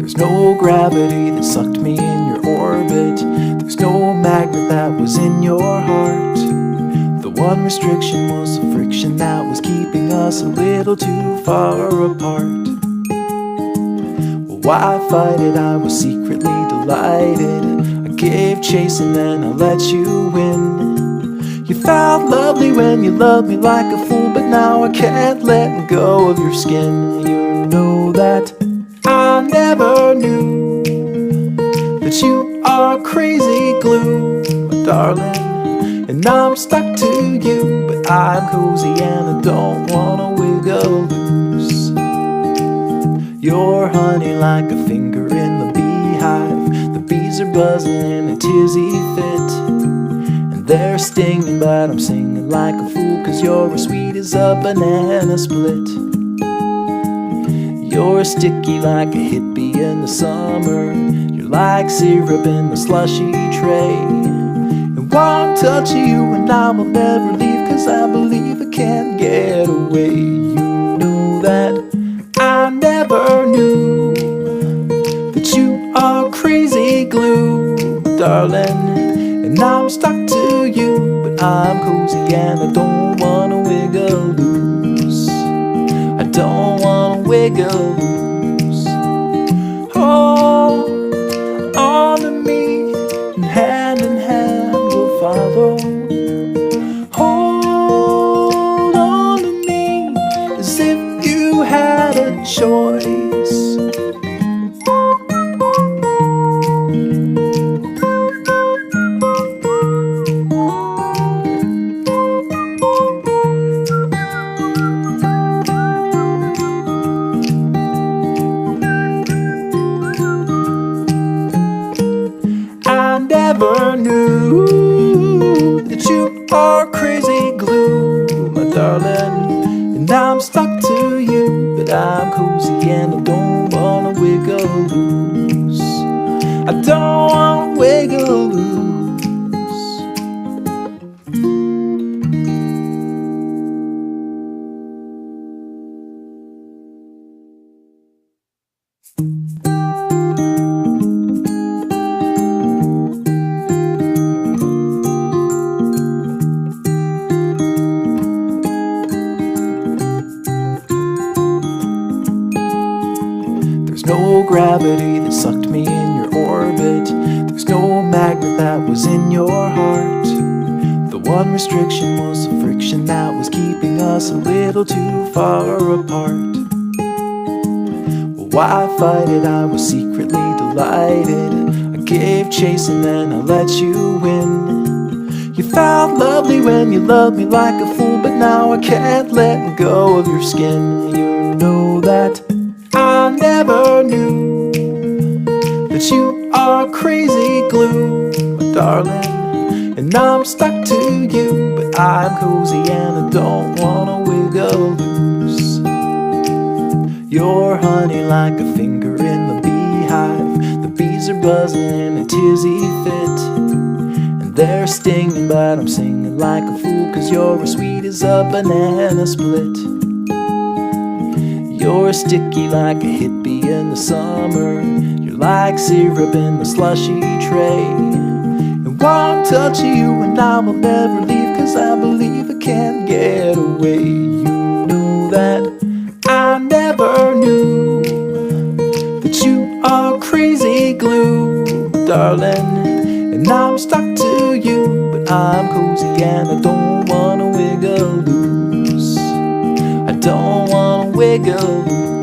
There's no gravity that sucked me in your orbit. There's no magnet that was in your heart. The one restriction was the friction that was keeping us a little too far apart. Well, why fight it? I was secretly delighted. I gave chase and then I let you win. You felt lovely when you loved me like a fool, but now I can't let go of your skin. You know that I never knew that you are crazy glue, my darling. And I'm stuck to you, but I'm cozy and I don't wanna wiggle loose. You're honey like a finger in the beehive. The bees are buzzing in a tizzy fit, and they're stinging, but I'm singing like a fool, 'cause you're as sweet as a banana split. You're sticky like a hippie in the summer. You're like syrup in the slushy tray. And one touch of you and I will never leave, 'cause I believe I can't get away. You know that I never knew that you are crazy glue, darling. And I'm stuck to you, but I'm cozy and I don't wanna wiggle loose. I don't wanna wiggle loose. Hold on to me, and hand we'll follow. Hold on to me, as if you had a choice. I never knew that you are crazy glue, my darling. And I'm stuck to you, but I'm cozy and I don't wanna wiggle loose. I don't wanna wiggle loose. There's no gravity that sucked me in your orbit. There's no magnet that was in your heart. The one restriction was the friction that was keeping us a little too far apart. Well, why fight it? I was secretly delighted. I gave chase and then I let you win. You felt lovely when you loved me like a fool, but now I can't let go of your skin. You know that I never knew that you are crazy glue, my darling. And I'm stuck to you, but I'm cozy and I don't wanna wiggle loose. You're honey like a finger in the beehive. The bees are buzzing in a tizzy fit, and they're stinging, but I'm singing like a fool, 'cause you're as sweet as a banana split. You're sticky like a hippie in the summer. You're like syrup in the slushy tray. And one touch of you and I will never leave, 'cause I believe I can't get away. You know that I never knew that you are crazy glue, darling. And I'm stuck to you, but I'm cozy and I don't wanna wiggle loose. I don't wanna wiggle loose.